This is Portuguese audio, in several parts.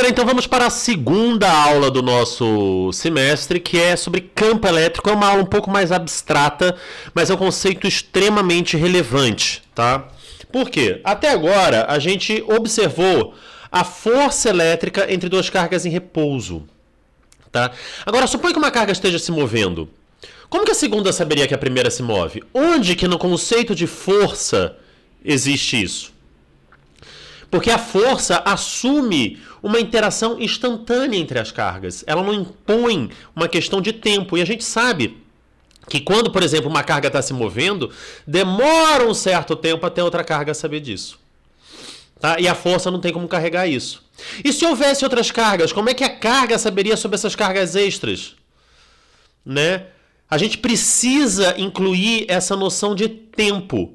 Galera, então vamos para a segunda aula do nosso semestre, que é sobre campo elétrico. É uma aula um pouco mais abstrata, mas é um conceito extremamente relevante, tá? Por quê? Até agora a gente observou a força elétrica entre duas cargas em repouso, tá? Agora, suponha que uma carga esteja se movendo. Como que a segunda saberia que a primeira se move? Onde que no conceito de força existe isso? Porque a força assume uma interação instantânea entre as cargas. Ela não impõe uma questão de tempo. E a gente sabe que quando, por exemplo, uma carga está se movendo, demora um certo tempo até outra carga saber disso. Tá? E a força não tem como carregar isso. E se houvesse outras cargas, como é que a carga saberia sobre essas cargas extras? Né? A gente precisa incluir essa noção de tempo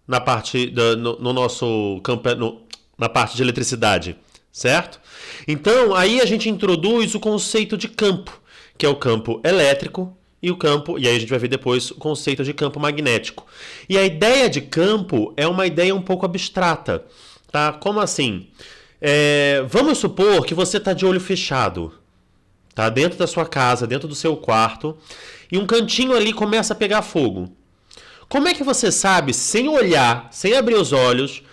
na parte no nosso campo, na parte de eletricidade, certo? Então, aí a gente introduz o conceito de campo, que é o campo elétrico e aí a gente vai ver depois o conceito de campo magnético. E a ideia de campo é uma ideia um pouco abstrata, tá? Como assim? Vamos supor que você está de olho fechado, tá? Dentro da sua casa, dentro do seu quarto, e um cantinho ali começa a pegar fogo. Como é que você sabe, sem olhar, sem abrir os olhos,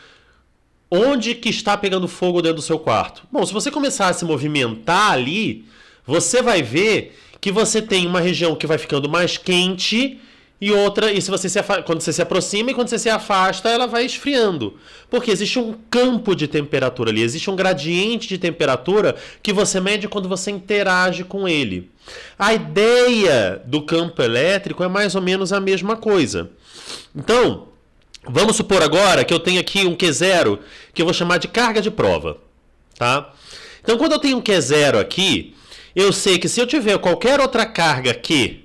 onde que está pegando fogo dentro do seu quarto? Bom, se você começar a se movimentar ali, você vai ver que você tem uma região que vai ficando mais quente e outra, e se você quando você se aproxima e quando você se afasta, ela vai esfriando. Porque existe um campo de temperatura ali, existe um gradiente de temperatura que você mede quando você interage com ele. A ideia do campo elétrico é mais ou menos a mesma coisa. Então, vamos supor agora que eu tenho aqui um Q0 que eu vou chamar de carga de prova, tá? Então, quando eu tenho um Q0 aqui, eu sei que se eu tiver qualquer outra carga Q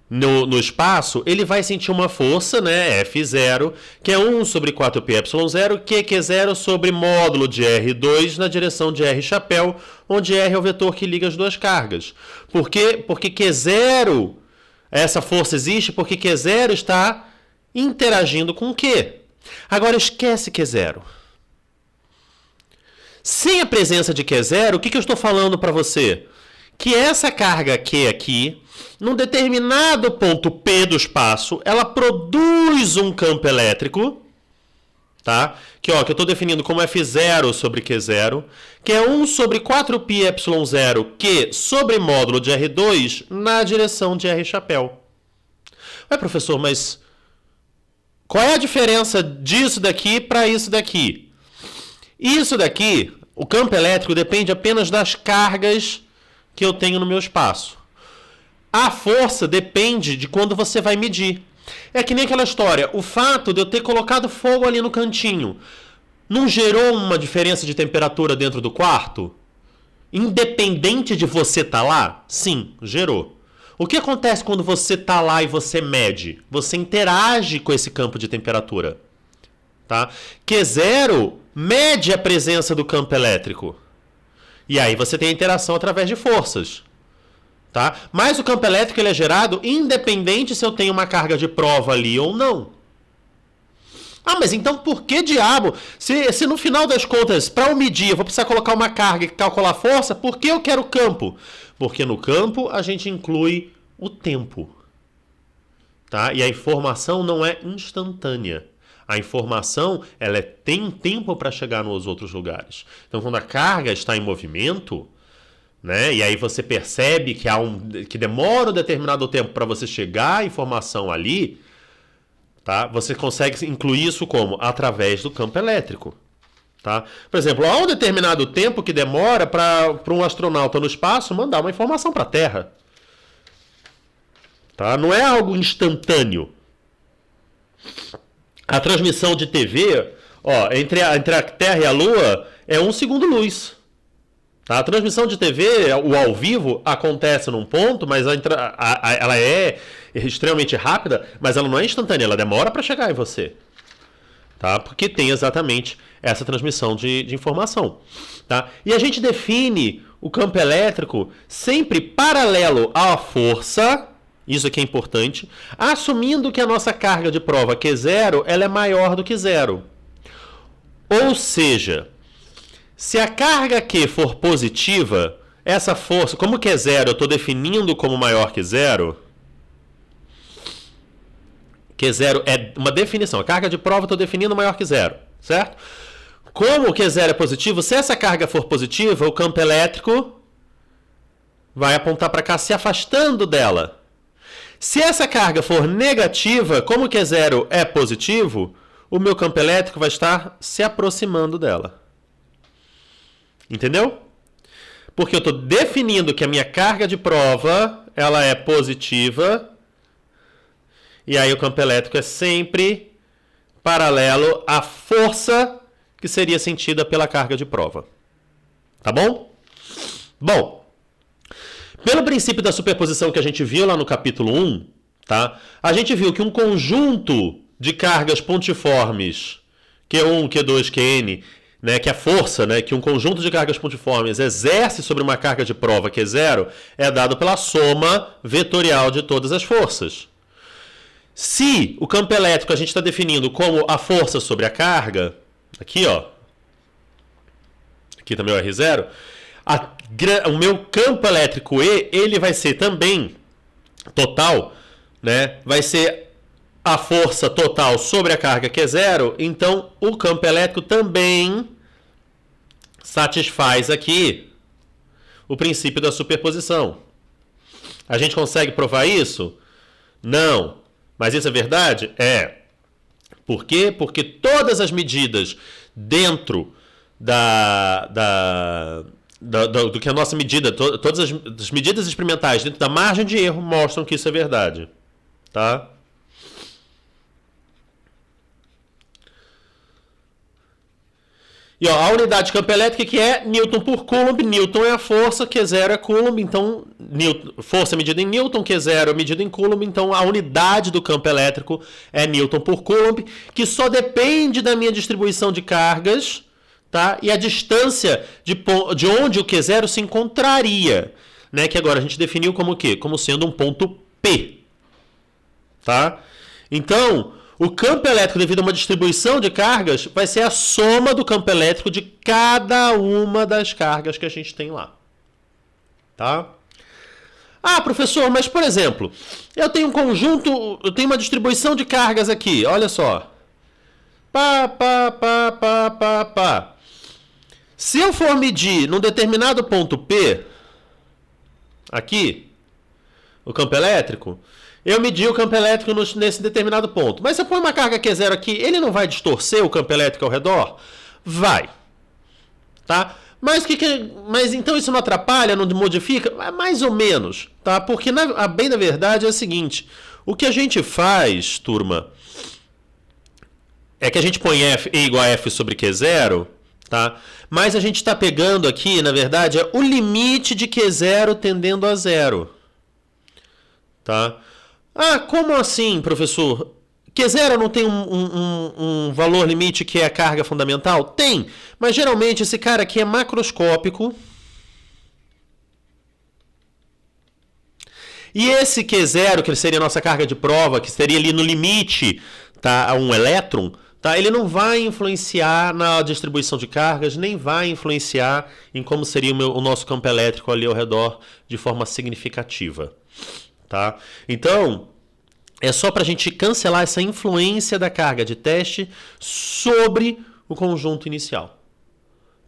no espaço, ele vai sentir uma força, né, F0, que é 1 sobre 4πε0, que é Q0 sobre módulo de R2 na direção de R chapéu, onde R é o vetor que liga as duas cargas. Por quê? Porque Q0, essa força existe porque Q0 está interagindo com o Q. Agora esquece Q0. Sem a presença de Q0, o que eu estou falando para você? Que essa carga Q aqui, num determinado ponto P do espaço, ela produz um campo elétrico, tá? Que eu estou definindo como F0 sobre Q0, que é 1 sobre 4πε0 Q sobre módulo de R2 na direção de R chapéu. Ué, professor, mas qual é a diferença disso daqui para isso daqui? Isso daqui, o campo elétrico depende apenas das cargas que eu tenho no meu espaço. A força depende de quando você vai medir. É que nem aquela história, o fato de eu ter colocado fogo ali no cantinho não gerou uma diferença de temperatura dentro do quarto? Independente de você estar lá? Sim, gerou. O que acontece quando você está lá e você mede? Você interage com esse campo de temperatura. Tá? Q0 mede a presença do campo elétrico. E aí você tem a interação através de forças. Tá? Mas o campo elétrico ele é gerado independente se eu tenho uma carga de prova ali ou não. Ah, mas então por que diabo? Se no final das contas, para eu medir, eu vou precisar colocar uma carga e calcular a força, por que eu quero campo? Porque no campo a gente inclui o tempo. Tá? E a informação não é instantânea. A informação ela tem um tempo para chegar nos outros lugares. Então, quando a carga está em movimento, né, e aí você percebe que demora um determinado tempo para você chegar a informação ali, tá? Você consegue incluir isso como? Através do campo elétrico. Tá? Por exemplo, há um determinado tempo que demora para um astronauta no espaço mandar uma informação para a Terra. Tá? Não é algo instantâneo. A transmissão de TV, entre a Terra e a Lua, é 1 segundo-luz. Tá? A transmissão de TV, o ao vivo, acontece num ponto, mas ela é extremamente rápida, mas ela não é instantânea, ela demora para chegar em você. Tá? Porque tem exatamente essa transmissão de informação. Tá? E a gente define o campo elétrico sempre paralelo à força, isso aqui é importante, assumindo que a nossa carga de prova Q0 ela é maior do que zero. Ou seja, Se a carga Q for positiva, essa força, como que é zero, eu estou definindo como maior que zero. Q0 é uma definição. A carga de prova eu estou definindo maior que zero, certo? Como o Q0 é positivo, se essa carga for positiva, o campo elétrico vai apontar para cá, se afastando dela. Se essa carga for negativa, como o Q0 é positivo, o meu campo elétrico vai estar se aproximando dela. Entendeu? Porque eu estou definindo que a minha carga de prova ela é positiva. E aí o campo elétrico é sempre paralelo à força que seria sentida pela carga de prova. Tá bom? Bom, pelo princípio da superposição que a gente viu lá no capítulo 1, tá? A gente viu que um conjunto de cargas pontiformes, Q1, Q2, Qn, né, que a força, né, que um conjunto de cargas pontiformes exerce sobre uma carga de prova Q0 é dado pela soma vetorial de todas as forças. Se o campo elétrico a gente está definindo como a força sobre a carga, aqui ó, aqui também o R0, o meu campo elétrico E, ele vai ser também total, né? Vai ser a força total sobre a carga que é zero, então o campo elétrico também satisfaz aqui o princípio da superposição. A gente consegue provar isso? Não. Mas isso é verdade? É. Por quê? Porque todas as medidas dentro do que a nossa medida, todas as medidas experimentais dentro da margem de erro mostram que isso é verdade. Tá? E ó, a unidade de campo elétrico que é Newton por Coulomb. Newton é a força, Q0 é Coulomb, então força é medida em Newton, Q0 é medida em Coulomb, então a unidade do campo elétrico é Newton por Coulomb, que só depende da minha distribuição de cargas, tá? E a distância de onde o Q0 se encontraria, né? Que agora a gente definiu como o quê? Como sendo um ponto P, tá? Então, o campo elétrico, devido a uma distribuição de cargas, vai ser a soma do campo elétrico de cada uma das cargas que a gente tem lá. Tá? Ah, professor, mas por exemplo, eu tenho um conjunto, eu tenho uma distribuição de cargas aqui, olha só. Se eu for medir num determinado ponto P, aqui, o campo elétrico, eu medi o campo elétrico nesse determinado ponto. Mas se eu pôr uma carga Q0 aqui, ele não vai distorcer o campo elétrico ao redor? Vai. Tá? Mas então isso não atrapalha, não modifica? Mais ou menos. Tá? Porque a bem da verdade é o seguinte. O que a gente faz, turma, é que a gente põe E igual a F sobre Q0, tá? Mas a gente está pegando aqui, na verdade, é o limite de Q0 tendendo a zero. Tá? Ah, como assim, professor? Q0 não tem um valor limite que é a carga fundamental? Tem, mas geralmente esse cara aqui é macroscópico. E esse Q0, que seria a nossa carga de prova, que estaria ali no limite, tá, a um elétron, tá, ele não vai influenciar na distribuição de cargas, nem vai influenciar em como seria o nosso campo elétrico ali ao redor de forma significativa. Tá? Então, é só para a gente cancelar essa influência da carga de teste sobre o conjunto inicial.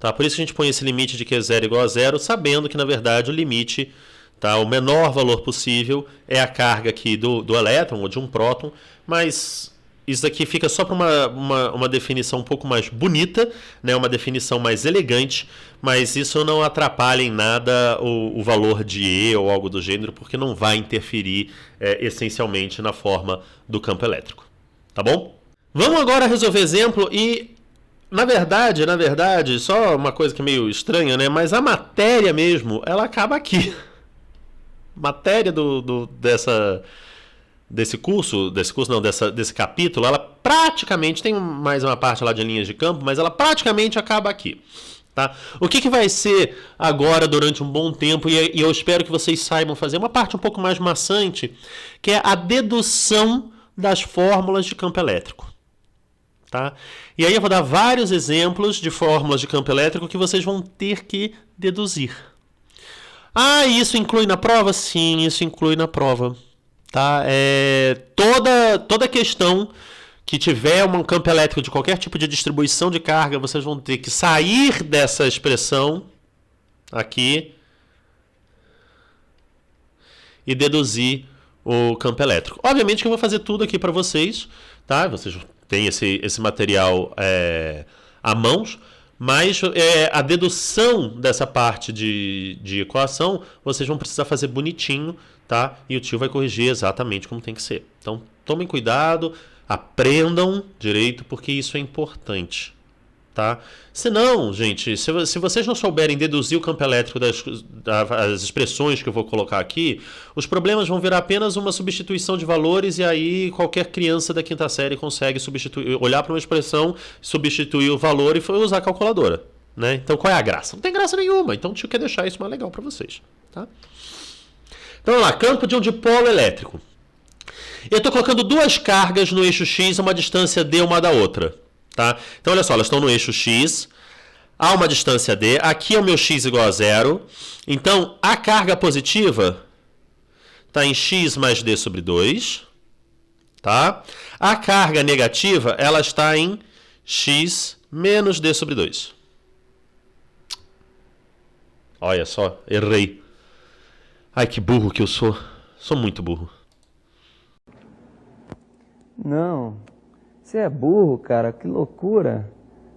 Tá? Por isso que a gente põe esse limite de Q0 igual a zero, sabendo que, na verdade, o limite, tá, o menor valor possível é a carga aqui do elétron ou de um próton, mas isso aqui fica só para uma definição um pouco mais bonita, né? Uma definição mais elegante, mas isso não atrapalha em nada o valor de E ou algo do gênero, porque não vai interferir essencialmente na forma do campo elétrico. Tá bom? Vamos agora resolver exemplo e, na verdade, só uma coisa que é meio estranha, né? Mas a matéria mesmo, ela acaba aqui. Matéria desse capítulo, ela praticamente, tem mais uma parte lá de linhas de campo, mas ela praticamente acaba aqui. Tá? O que vai ser agora durante um bom tempo, e eu espero que vocês saibam fazer, uma parte um pouco mais maçante, que é a dedução das fórmulas de campo elétrico. Tá? E aí eu vou dar vários exemplos de fórmulas de campo elétrico que vocês vão ter que deduzir. Ah, isso inclui na prova? Sim, isso inclui na prova. Tá? Toda questão que tiver um campo elétrico de qualquer tipo de distribuição de carga, vocês vão ter que sair dessa expressão aqui e deduzir o campo elétrico. Obviamente que eu vou fazer tudo aqui para vocês, tá? Vocês têm esse material à mãos, mas a dedução dessa parte de equação vocês vão precisar fazer bonitinho, tá? E o tio vai corrigir exatamente como tem que ser. Então, tomem cuidado, aprendam direito, porque isso é importante, tá? Senão, gente, se vocês não souberem deduzir o campo elétrico das expressões que eu vou colocar aqui, os problemas vão virar apenas uma substituição de valores e aí qualquer criança da quinta série consegue olhar para uma expressão, substituir o valor e usar a calculadora, né? Então qual é a graça? Não tem graça nenhuma, então o tio quer deixar isso mais legal para vocês, tá? Então vamos lá, campo de um dipolo elétrico. Eu estou colocando duas cargas no eixo X a uma distância d uma da outra. Tá? Então, olha só, elas estão no eixo X, há uma distância d, aqui é o meu x igual a 0. Então, a carga positiva está em x mais d sobre 2. Tá? A carga negativa ela está em x menos d sobre 2. Olha só, errei. Ai, que burro que eu sou. Sou muito burro. Não, você é burro, cara, que loucura.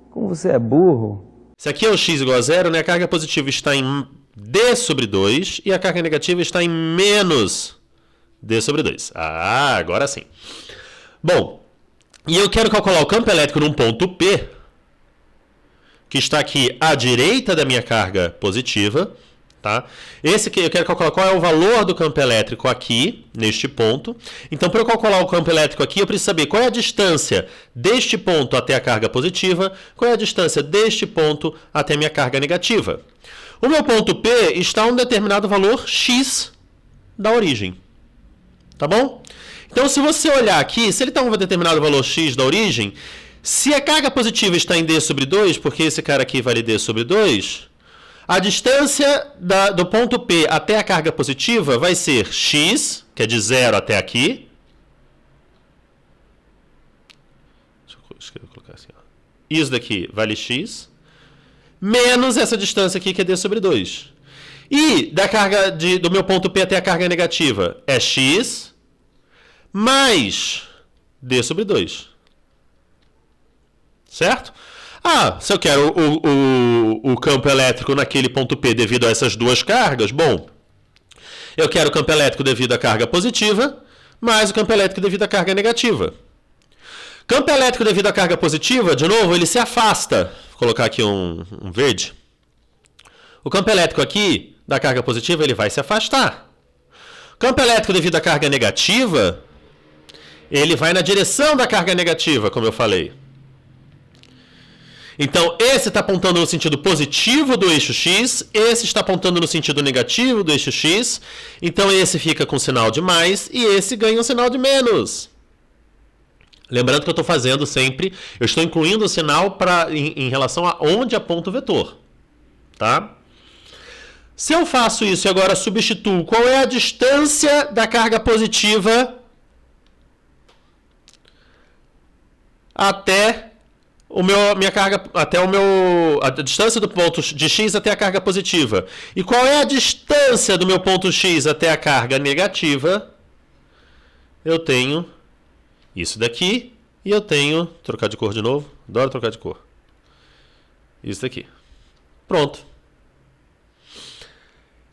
Como você é burro. Se aqui é o x igual a 0, né, a carga positiva está em d sobre 2 e a carga negativa está em menos d sobre 2. Ah, agora sim. Bom, e eu quero calcular o campo elétrico num ponto P, que está aqui à direita da minha carga positiva. Tá? Esse aqui eu quero calcular qual é o valor do campo elétrico aqui, neste ponto. Então, para eu calcular o campo elétrico aqui, eu preciso saber qual é a distância deste ponto até a carga positiva, qual é a distância deste ponto até a minha carga negativa. O meu ponto P está a um determinado valor x da origem. Tá bom? Então, se você olhar aqui, se ele está a um determinado valor x da origem, se a carga positiva está em d sobre 2, porque esse cara aqui vale d sobre 2... a distância do ponto P até a carga positiva vai ser x, que é de 0 até aqui. Deixa eu colocar assim. Ó. Isso daqui vale x, menos essa distância aqui, que é d sobre 2. E da carga do meu ponto P até a carga negativa é x, mais d sobre 2. Certo? Ah, se eu quero o campo elétrico naquele ponto P devido a essas duas cargas, bom, eu quero o campo elétrico devido à carga positiva, mais o campo elétrico devido à carga negativa. Campo elétrico devido à carga positiva, de novo, ele se afasta. Vou colocar aqui um verde. O campo elétrico aqui, da carga positiva, ele vai se afastar. Campo elétrico devido à carga negativa, ele vai na direção da carga negativa, como eu falei. Então, esse está apontando no sentido positivo do eixo X, esse está apontando no sentido negativo do eixo X, então esse fica com sinal de mais e esse ganha um sinal de menos. Lembrando que eu estou fazendo sempre, eu estou incluindo o sinal em relação a onde aponta o vetor. Tá? Se eu faço isso e agora substituo, qual é a distância da carga positiva até a distância do ponto de X até a carga positiva. E qual é a distância do meu ponto X até a carga negativa? Eu tenho isso daqui e eu tenho, trocar de cor de novo, adoro trocar de cor. Isso daqui. Pronto.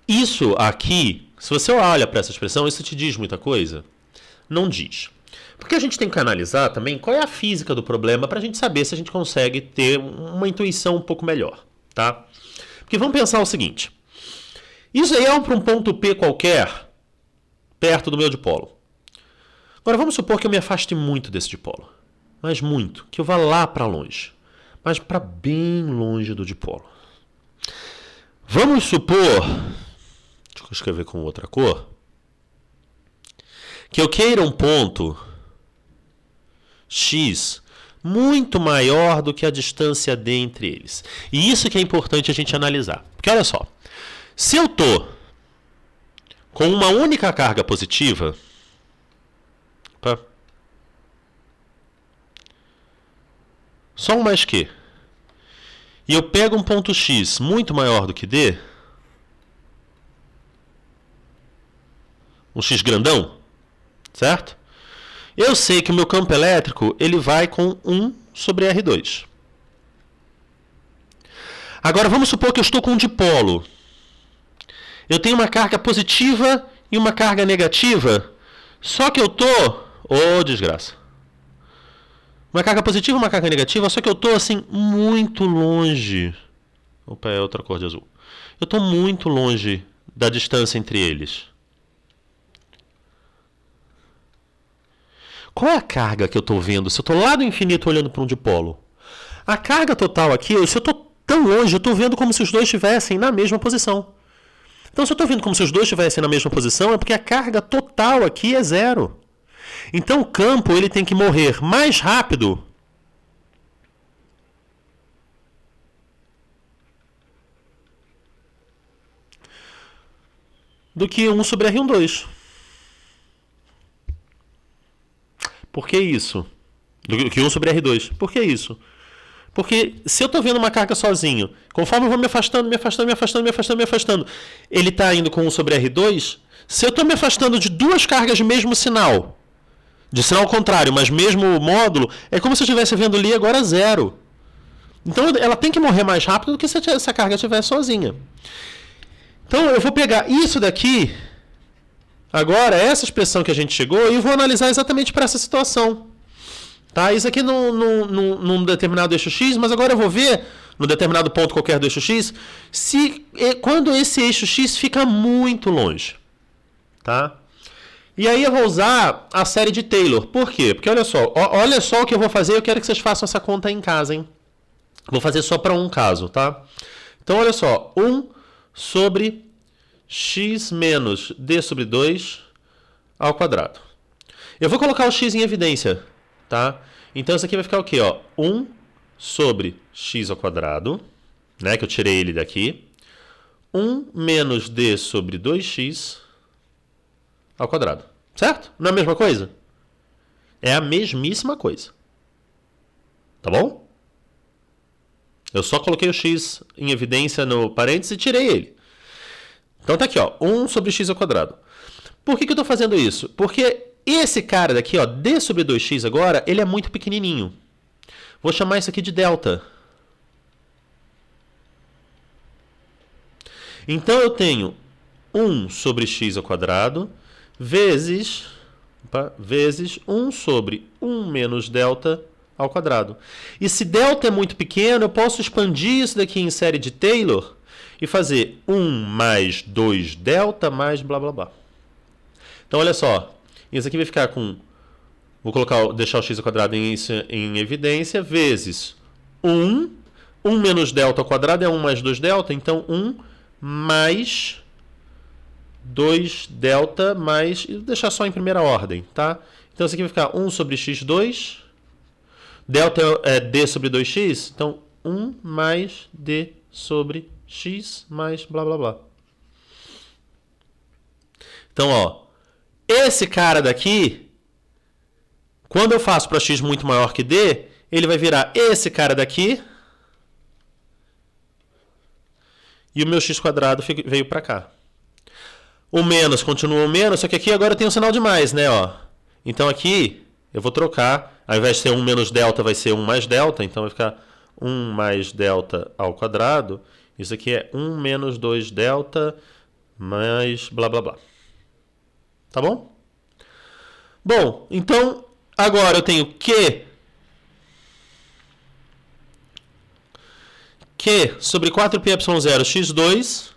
Isso aqui, se você olha para essa expressão, isso te diz muita coisa? Não diz. Porque a gente tem que analisar também qual é a física do problema para a gente saber se a gente consegue ter uma intuição um pouco melhor, tá? Porque vamos pensar o seguinte. Isso aí é para um ponto P qualquer, perto do meu dipolo. Agora vamos supor que eu me afaste muito desse dipolo. Mas muito, que eu vá lá para longe. Mas para bem longe do dipolo. Vamos supor, deixa eu escrever com outra cor, que eu queira um ponto X muito maior do que a distância D entre eles. E isso que é importante a gente analisar. Porque olha só, se eu estou com uma única carga positiva, opa, só um mais Q, e eu pego um ponto X muito maior do que D, um X grandão, certo? Eu sei que o meu campo elétrico ele vai com 1 sobre R2. Agora vamos supor que eu estou com um dipolo. Eu tenho uma carga positiva e uma carga negativa, só que eu estou... Ô, desgraça. Uma carga positiva e uma carga negativa, só que eu estou assim muito longe. Opa, é outra cor de azul. Eu estou muito longe da distância entre eles. Qual é a carga que eu estou vendo? Se eu estou lá do infinito olhando para um dipolo. A carga total aqui, se eu estou tão longe, eu estou vendo como se os dois estivessem na mesma posição. Então, se eu estou vendo como se os dois estivessem na mesma posição, é porque a carga total aqui é zero. Então, o campo ele tem que morrer mais rápido do que 1 sobre R12. Por que isso? Do que 1 sobre R2. Por que isso? Porque se eu estou vendo uma carga sozinho, conforme eu vou me afastando, ele está indo com 1 sobre R2. Se eu estou me afastando de duas cargas de mesmo sinal, de sinal contrário, mas mesmo módulo, é como se eu estivesse vendo ali agora zero. Então ela tem que morrer mais rápido do que se essa carga estiver sozinha. Então eu vou pegar isso daqui, agora, essa expressão que a gente chegou, e vou analisar exatamente para essa situação. Tá? Isso aqui num determinado eixo X, mas agora eu vou ver, num determinado ponto qualquer do eixo X, quando esse eixo X fica muito longe. Tá? E aí eu vou usar a série de Taylor. Por quê? Porque olha só o que eu vou fazer, eu quero que vocês façam essa conta em casa, hein? Vou fazer só para um caso, tá? Então olha só, 1 sobre x menos d sobre 2 ao quadrado. Eu vou colocar o x em evidência, tá? Então isso aqui vai ficar o quê? Ó? 1 sobre x ao quadrado, né? Que eu tirei ele daqui. 1 menos d sobre 2x ao quadrado. Certo? Não é a mesma coisa? É a mesmíssima coisa. Tá bom? Eu só coloquei o x em evidência no parênteses e tirei ele. Então tá aqui, ó, 1 sobre x ao quadrado. Por que eu estou fazendo isso? Porque esse cara daqui, ó, d sobre 2x agora, ele é muito pequenininho. Vou chamar isso aqui de delta. Então eu tenho 1 sobre x ao quadrado vezes 1 sobre 1 menos delta ao quadrado. E se delta é muito pequeno, eu posso expandir isso daqui em série de Taylor e fazer 1 mais 2 delta mais blá blá blá. Então olha só, isso aqui vai ficar com, vou deixar o x ao quadrado em evidência, vezes 1 menos delta ao quadrado é 1 mais 2 delta, então 1 mais 2 delta mais, e vou deixar só em primeira ordem, tá? Então isso aqui vai ficar 1 sobre x2, delta é d sobre 2x, então 1 mais d sobre x mais blá blá blá. Então, ó, esse cara daqui, quando eu faço para x muito maior que d, ele vai virar esse cara daqui e o meu x quadrado veio para cá. O menos continua o menos, só que aqui agora tem um sinal de mais, né? Ó. Então aqui eu vou trocar, ao invés de ser 1 menos delta, vai ser 1 mais delta, então vai ficar 1 mais delta ao quadrado. Isso aqui é 1 menos 2 delta mais blá blá blá. Tá bom? Bom, então agora eu tenho Q sobre 4πε0 x2.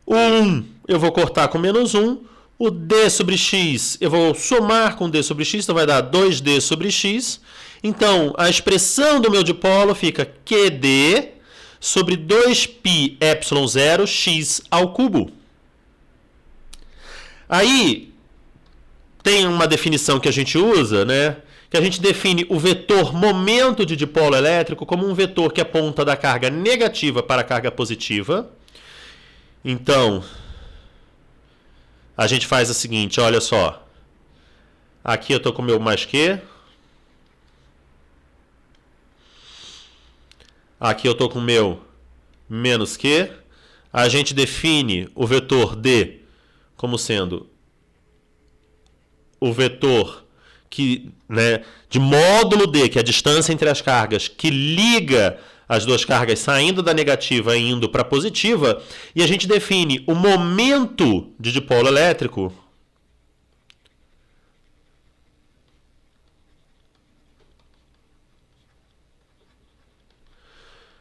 O 1 eu vou cortar com menos 1. O d sobre x eu vou somar com d sobre x, então vai dar 2d sobre x. Então a expressão do meu dipolo fica QD sobre 2πε0 x ao cubo. Aí tem uma definição que a gente usa, né? que a gente define o vetor momento de dipolo elétrico como um vetor que aponta da carga negativa para a carga positiva. Então, a gente faz o seguinte, olha só. Aqui eu estou com o meu mais Q. Aqui eu estou com o meu menos Q. A gente define o vetor D como sendo o vetor que, né, de módulo D, que é a distância entre as cargas, que liga as duas cargas saindo da negativa e indo para a positiva, e a gente define o momento de dipolo elétrico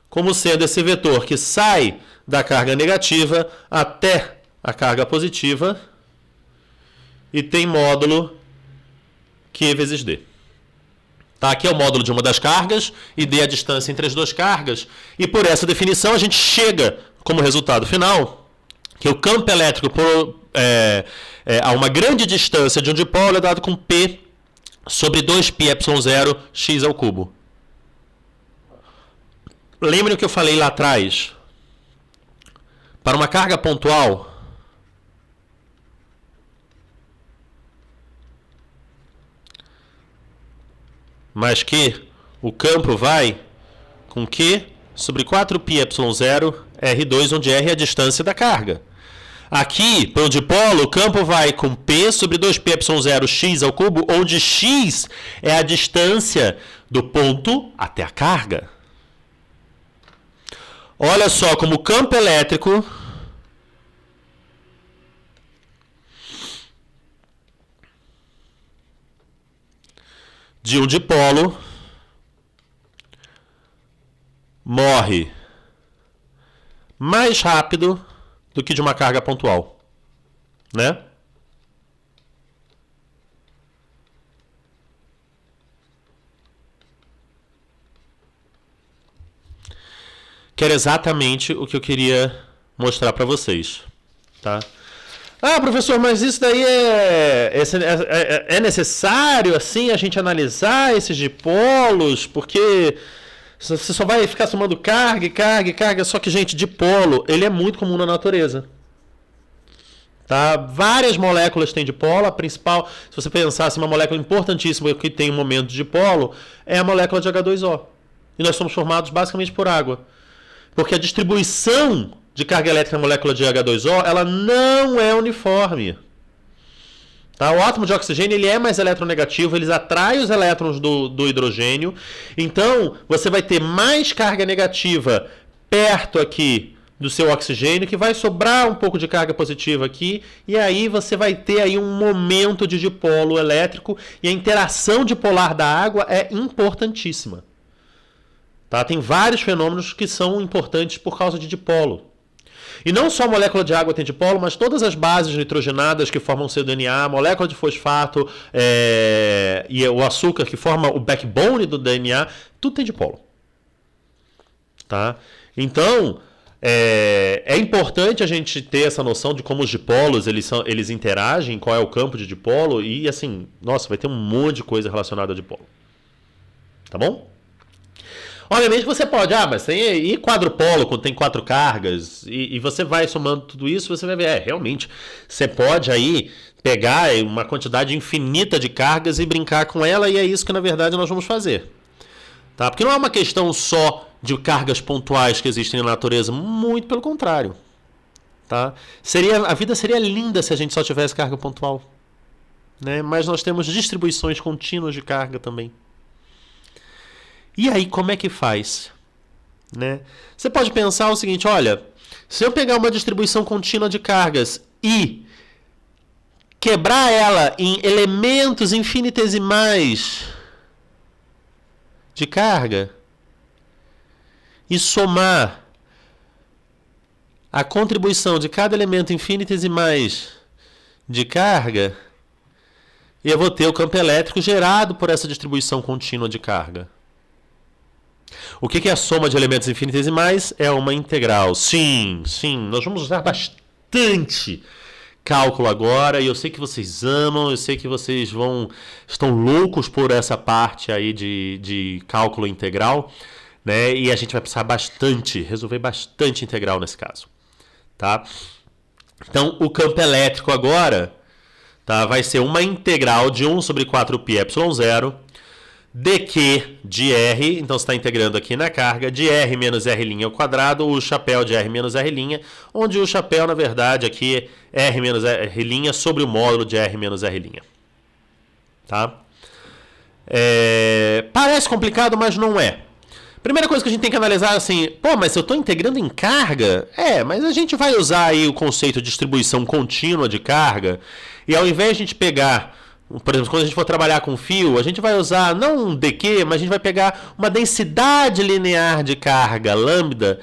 como sendo esse vetor que sai da carga negativa até a carga positiva e tem módulo Q vezes D. Tá? Aqui é o módulo de uma das cargas e D é a distância entre as duas cargas. E por essa definição a gente chega como resultado final que o campo elétrico a uma grande distância de um dipolo é dado com P sobre 2πε0 x ao cubo. Lembrem o que eu falei lá atrás. Para uma carga pontual, mas que o campo vai com Q sobre 4πε0 R2, onde R é a distância da carga. Aqui, para o dipolo, o campo vai com P sobre 2πε0 x ao cubo, onde x é a distância do ponto até a carga. Olha só como o campo elétrico de um dipolo morre mais rápido do que de uma carga pontual, né? Que era exatamente o que eu queria mostrar para vocês, tá? Ah, professor, mas isso daí é necessário, assim, a gente analisar esses dipolos, porque você só vai ficar somando carga e carga e carga. Só que, gente, dipolo, ele é muito comum na natureza. Tá? Várias moléculas têm dipolo. A principal, se você pensar assim, uma molécula importantíssima que tem um momento de dipolo, é a molécula de H2O. E nós somos formados basicamente por água. Porque a distribuição de carga elétrica na molécula de H2O, ela não é uniforme. Tá? O átomo de oxigênio ele é mais eletronegativo, ele atrai os elétrons do hidrogênio. Então, você vai ter mais carga negativa perto aqui do seu oxigênio, que vai sobrar um pouco de carga positiva aqui, e aí você vai ter aí um momento de dipolo elétrico, e a interação dipolar da água é importantíssima. Tá? Tem vários fenômenos que são importantes por causa de dipolo. E não só a molécula de água tem dipolo, mas todas as bases nitrogenadas que formam seu DNA, a molécula de fosfato e o açúcar que forma o backbone do DNA, tudo tem dipolo. Tá? Então, é importante a gente ter essa noção de como os dipolos eles interagem, qual é o campo de dipolo, e assim, nossa, vai ter um monte de coisa relacionada a dipolo. Tá bom? Obviamente você pode, mas tem quadrupolo, quando tem 4 cargas, e você vai somando tudo isso, você vai ver, realmente, você pode aí pegar uma quantidade infinita de cargas e brincar com ela, e é isso que na verdade nós vamos fazer. Tá? Porque não é uma questão só de cargas pontuais que existem na natureza, muito pelo contrário. Tá? A vida seria linda se a gente só tivesse carga pontual. Né? Mas nós temos distribuições contínuas de carga também. E aí, como é que faz? Né? Você pode pensar o seguinte, olha, se eu pegar uma distribuição contínua de cargas e quebrar ela em elementos infinitesimais de carga e somar a contribuição de cada elemento infinitesimais de carga, eu vou ter o campo elétrico gerado por essa distribuição contínua de carga. O que é a soma de elementos infinitesimais? É uma integral. Sim, nós vamos usar bastante cálculo agora, e eu sei que vocês amam, eu sei que vocês estão loucos por essa parte aí de cálculo integral, né? E a gente vai precisar resolver bastante integral nesse caso, tá? Então, o campo elétrico agora, tá, vai ser uma integral de 1 sobre 4πε0 dq de R, então você está integrando aqui na carga, de R menos R' ao quadrado, o chapéu de R menos R', onde o chapéu, na verdade, aqui é R menos R' sobre o módulo de R menos R'. Tá? Parece complicado, mas não é. Primeira coisa que a gente tem que analisar é assim, mas se eu estou integrando em carga, mas a gente vai usar aí o conceito de distribuição contínua de carga, e ao invés de a gente pegar, por exemplo, quando a gente for trabalhar com fio, a gente vai usar não um dq, mas a gente vai pegar uma densidade linear de carga, lambda,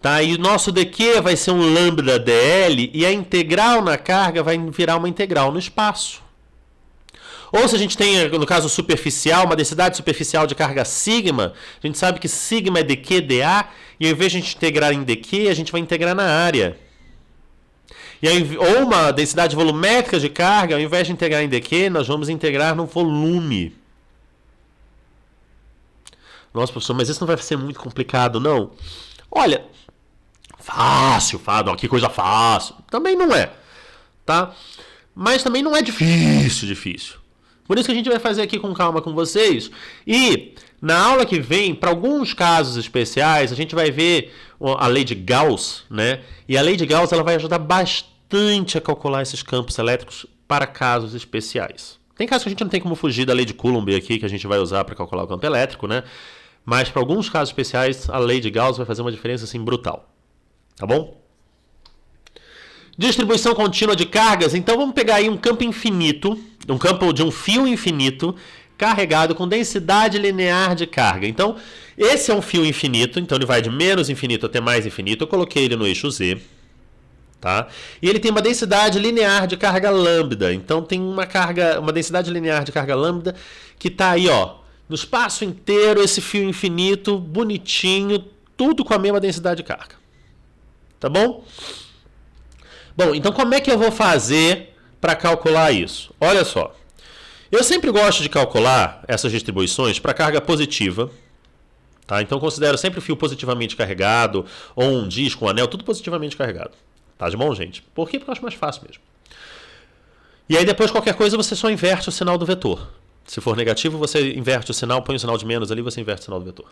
tá? E o nosso dq vai ser um lambda dl, e a integral na carga vai virar uma integral no espaço. Ou se a gente tem, no caso superficial, uma densidade superficial de carga sigma, a gente sabe que sigma é dq dA, e ao invés de a gente integrar em dq, a gente vai integrar na área. Ou uma densidade volumétrica de carga, ao invés de integrar em dq, nós vamos integrar no volume. Nossa, professor, mas isso não vai ser muito complicado, não? Olha, fácil, que coisa fácil. Também não é, tá? Mas também não é difícil. Por isso que a gente vai fazer aqui com calma com vocês. E na aula que vem, para alguns casos especiais, a gente vai ver a lei de Gauss, né? E a lei de Gauss ela vai ajudar bastante a calcular esses campos elétricos para casos especiais. Tem casos que a gente não tem como fugir da lei de Coulomb aqui, que a gente vai usar para calcular o campo elétrico, né? Mas para alguns casos especiais, a lei de Gauss vai fazer uma diferença assim brutal. Tá bom? Distribuição contínua de cargas, então vamos pegar aí um campo infinito, um campo de um fio infinito, carregado com densidade linear de carga. Então, esse é um fio infinito, então ele vai de menos infinito até mais infinito, eu coloquei ele no eixo Z, tá? E ele tem uma densidade linear de carga lambda, então tem uma densidade linear de carga lambda que está aí, ó, no espaço inteiro, esse fio infinito, bonitinho, tudo com a mesma densidade de carga. Tá bom? Bom, então como é que eu vou fazer para calcular isso? Olha só, eu sempre gosto de calcular essas distribuições para carga positiva, tá? Então considero sempre o fio positivamente carregado, ou um disco, um anel, tudo positivamente carregado. Tá de bom, gente? Por quê? Porque eu acho mais fácil mesmo. E aí depois qualquer coisa você só inverte o sinal do vetor. Se for negativo, você inverte o sinal, põe o sinal de menos ali, você inverte o sinal do vetor.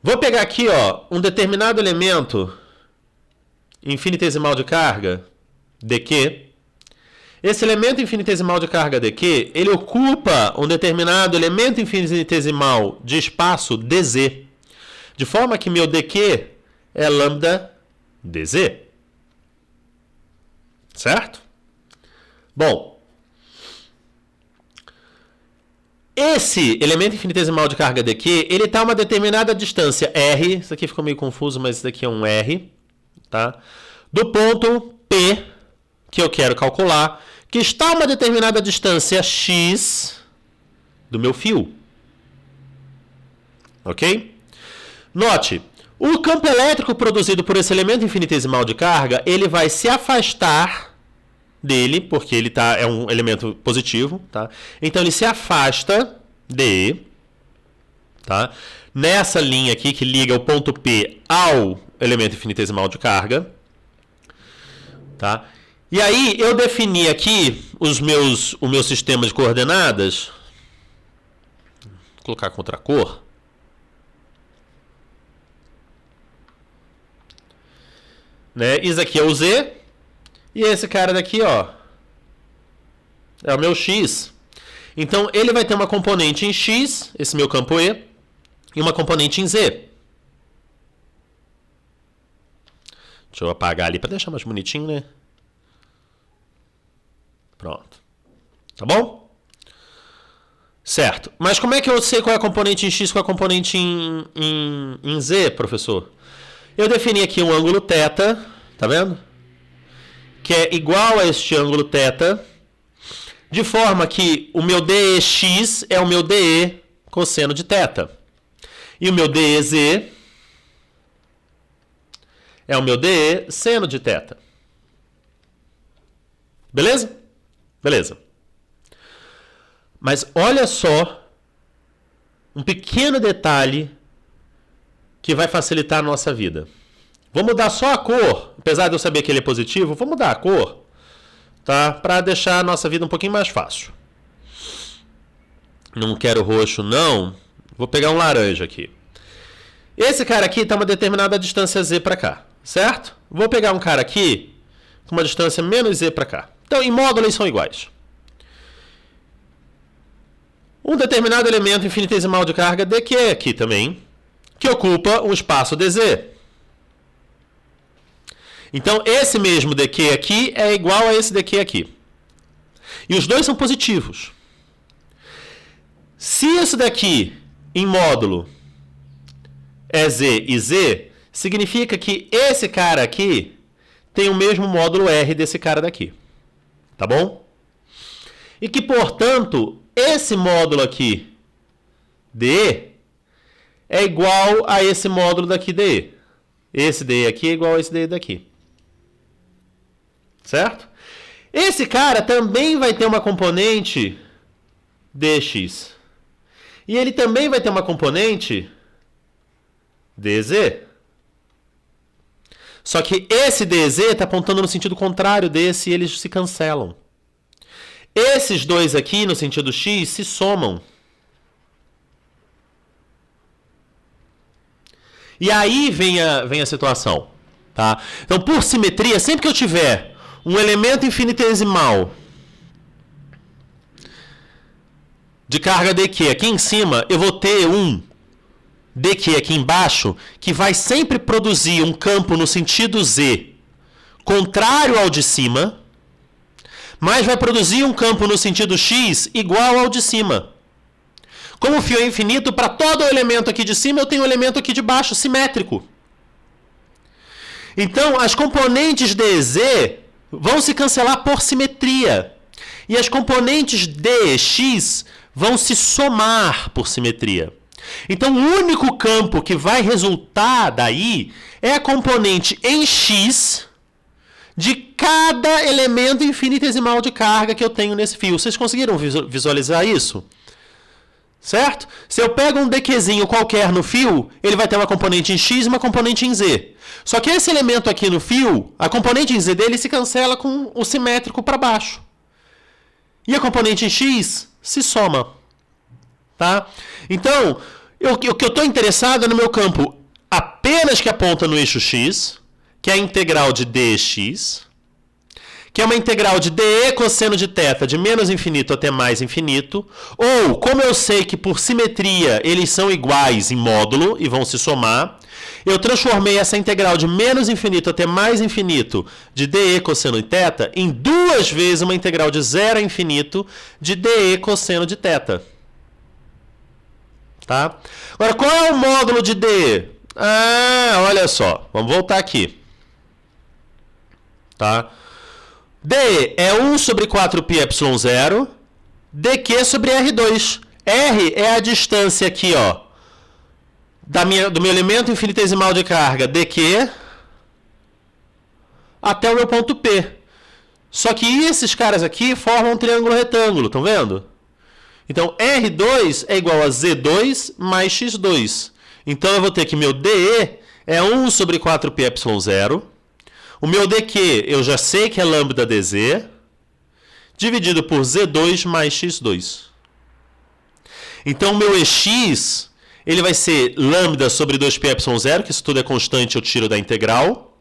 Vou pegar aqui, ó, um determinado elemento infinitesimal de carga, dq. Esse elemento infinitesimal de carga dq, ele ocupa um determinado elemento infinitesimal de espaço dz. De forma que meu dq é lambda dz. Certo? Bom, esse elemento infinitesimal de carga dq, ele está a uma determinada distância r, isso aqui ficou meio confuso, mas isso aqui é um r, tá? Do ponto P, que eu quero calcular, que está a uma determinada distância x do meu fio. Ok? Note, o campo elétrico produzido por esse elemento infinitesimal de carga, ele vai se afastar dele, porque ele é um elemento positivo, tá? Então ele se afasta de, tá? Nessa linha aqui que liga o ponto P ao elemento infinitesimal de carga, tá? E aí eu defini aqui o meu sistema de coordenadas. Vou colocar com outra cor. Né? Isso aqui é o Z. E esse cara daqui, ó, é o meu X. Então ele vai ter uma componente em X, esse meu campo E, e uma componente em Z. Deixa eu apagar ali para deixar mais bonitinho, né? Pronto. Tá bom? Certo. Mas como é que eu sei qual é a componente em X e qual é a componente em Z, professor? Eu defini aqui um ângulo θ, tá vendo? Que é igual a este ângulo θ, de forma que o meu DEx é o meu DE cosseno de θ. E o meu DEz é o meu DE seno de θ. Beleza? Beleza. Mas olha só um pequeno detalhe que vai facilitar a nossa vida. Vou mudar só a cor, apesar de eu saber que ele é positivo, vou mudar a cor, tá? Para deixar a nossa vida um pouquinho mais fácil. Não quero roxo, não. Vou pegar um laranja aqui. Esse cara aqui está uma determinada distância z para cá, certo? Vou pegar um cara aqui com uma distância menos z para cá. Então, em módulo, eles são iguais. Um determinado elemento infinitesimal de carga dq aqui também, que ocupa um espaço dz. Então, esse mesmo dq aqui é igual a esse dq aqui. E os dois são positivos. Se isso daqui, em módulo, é z e z, significa que esse cara aqui tem o mesmo módulo R desse cara daqui. Tá bom? E que, portanto, esse módulo aqui, DE, é igual a esse módulo daqui, DE. Esse DE aqui é igual a esse DE daqui. Certo? Esse cara também vai ter uma componente dx. E ele também vai ter uma componente dz. Só que esse dz está apontando no sentido contrário desse e eles se cancelam. Esses dois aqui, no sentido x, se somam. E aí vem a situação. Tá? Então, por simetria, sempre que eu tiver um elemento infinitesimal de carga dq aqui em cima, eu vou ter um dq aqui embaixo que vai sempre produzir um campo no sentido z contrário ao de cima, mas vai produzir um campo no sentido x igual ao de cima. Como o fio é infinito, para todo elemento aqui de cima eu tenho um elemento aqui de baixo, simétrico. Então, as componentes dz vão se cancelar por simetria. E as componentes dx vão se somar por simetria. Então, o único campo que vai resultar daí é a componente em x de cada elemento infinitesimal de carga que eu tenho nesse fio. Vocês conseguiram visualizar isso? Certo? Se eu pego um dqzinho qualquer no fio, ele vai ter uma componente em x e uma componente em z. Só que esse elemento aqui no fio, a componente em z dele se cancela com o simétrico para baixo. E a componente em x se soma. Tá? Então, o que eu estou interessado é no meu campo apenas que aponta no eixo x, que é a integral de dx, que é uma integral de dE cosseno de θ de menos infinito até mais infinito, ou, como eu sei que por simetria eles são iguais em módulo e vão se somar, eu transformei essa integral de menos infinito até mais infinito de dE cosseno de θ em duas vezes uma integral de 0 a infinito de dE cosseno de θ. Tá? Agora, qual é o módulo de dE? Ah, olha só. Vamos voltar aqui. Tá? dE é 1 sobre 4πε0, dq sobre R2. R é a distância aqui, ó, do meu elemento infinitesimal de carga, dq, até o meu ponto P. Só que esses caras aqui formam um triângulo retângulo, estão vendo? Então, R2 é igual a Z2 mais X2. Então, eu vou ter que meu dE é 1 sobre 4πε0. O meu dq, eu já sei que é lambda dz, dividido por z2 mais x2. Então, o meu ex, ele vai ser lambda sobre 2πε0, que isso tudo é constante, eu tiro da integral.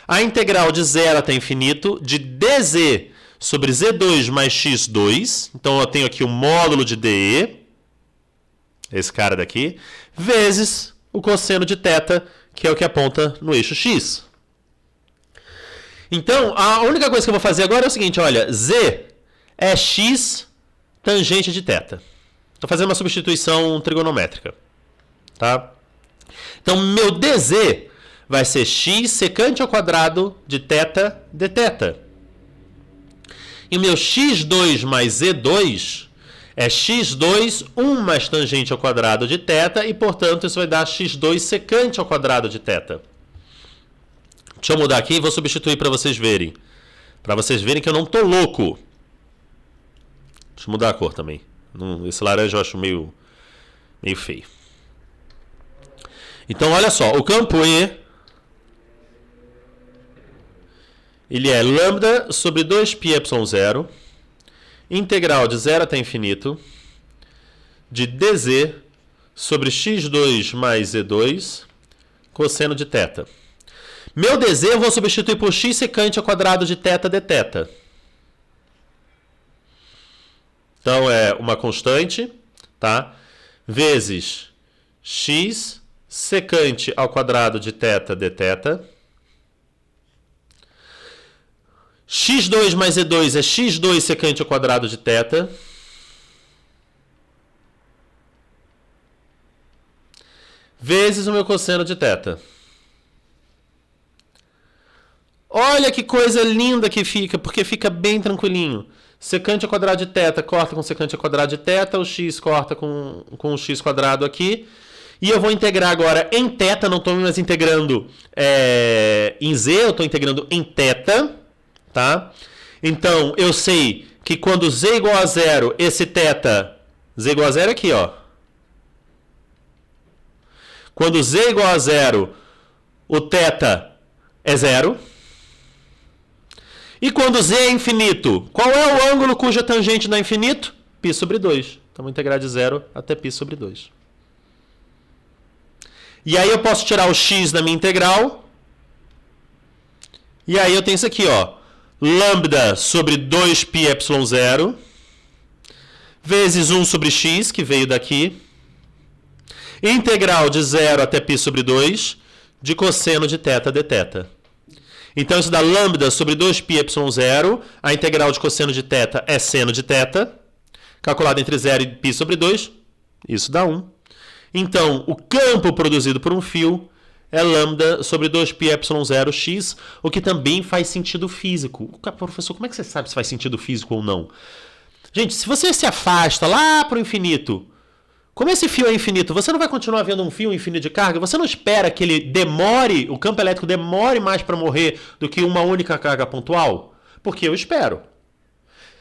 A integral de 0 até infinito, de dz sobre z2 mais x2. Então, eu tenho aqui o módulo de dE, esse cara daqui, vezes o cosseno de θ, que é o que aponta no eixo x. Então, a única coisa que eu vou fazer agora é o seguinte, olha, z é x tangente de θ. Estou fazendo uma substituição trigonométrica. Tá? Então, meu dz vai ser x secante ao quadrado de θ dθ. E o meu x2 mais z2 é x2, 1 mais tangente ao quadrado de θ, e, portanto, isso vai dar x2 secante ao quadrado de θ. Deixa eu mudar aqui e vou substituir para vocês verem. Para vocês verem que eu não tô louco. Deixa eu mudar a cor também. Esse laranja eu acho meio feio. Então, olha só. O campo E, ele é lambda sobre 2πε0, integral de 0 até infinito, de dz sobre x2 mais z2, cosseno de θ. Meu dz eu vou substituir por x secante ao quadrado de θ dθ. Então é uma constante, tá? Vezes x secante ao quadrado de θ dθ. x2 mais z2 é x2 secante ao quadrado de θ. Vezes o meu cosseno de θ. Olha que coisa linda que fica, porque fica bem tranquilinho. Secante ao quadrado de θ corta com secante ao quadrado de θ, o x corta com o x quadrado aqui. E eu vou integrar agora em θ, não estou mais integrando em z, eu estou integrando em θ. Tá? Então, eu sei que quando z igual a 0, esse θ... z igual a 0 aqui, ó. Quando z igual a 0, o θ é 0. E quando z é infinito, qual é o ângulo cuja tangente dá infinito? π sobre 2. Então, vou integrar de 0 até π sobre 2. E aí eu posso tirar o x da minha integral. E aí eu tenho isso aqui, ó. Lambda sobre 2πε0 vezes 1 sobre x, que veio daqui. Integral de 0 até π sobre 2 de cosseno de θ dθ. Então, isso dá lambda sobre 2πε0. A integral de cosseno de θ é seno de θ. Calculado entre 0 e π sobre 2. Isso dá 1. Então, o campo produzido por um fio é lambda sobre 2πε0x, o que também faz sentido físico. Professor, como é que você sabe se faz sentido físico ou não? Gente, se você se afasta lá para o infinito, como esse fio é infinito, você não vai continuar vendo um fio infinito de carga? Você não espera que ele demore, o campo elétrico demore mais para morrer do que uma única carga pontual? Porque eu espero.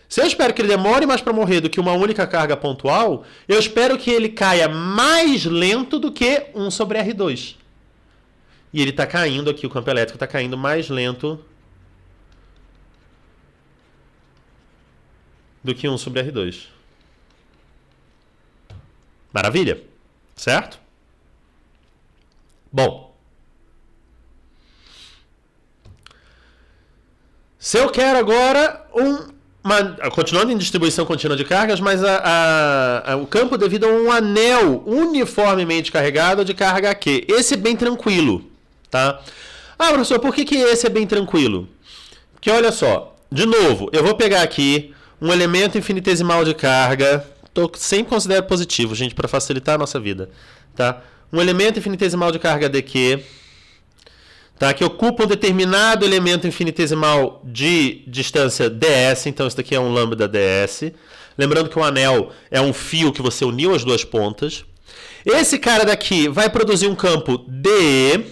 Se eu espero que ele demore mais para morrer do que uma única carga pontual, eu espero que ele caia mais lento do que 1 sobre R2. E ele está caindo aqui, o campo elétrico está caindo mais lento do que 1 sobre R2. Maravilha? Certo? Bom. Se eu quero agora continuando em distribuição contínua de cargas, mas o campo devido a um anel uniformemente carregado de carga Q. Esse é bem tranquilo, tá? Ah, professor, por que esse é bem tranquilo? Porque olha só, de novo, eu vou pegar aqui um elemento infinitesimal de carga, sempre considero positivo, gente, para facilitar a nossa vida, tá? Um elemento infinitesimal de carga dQ, tá, que ocupa um determinado elemento infinitesimal de distância ds, então isso daqui é um lambda ds. Lembrando que um anel é um fio que você uniu as duas pontas. Esse cara daqui vai produzir um campo DE,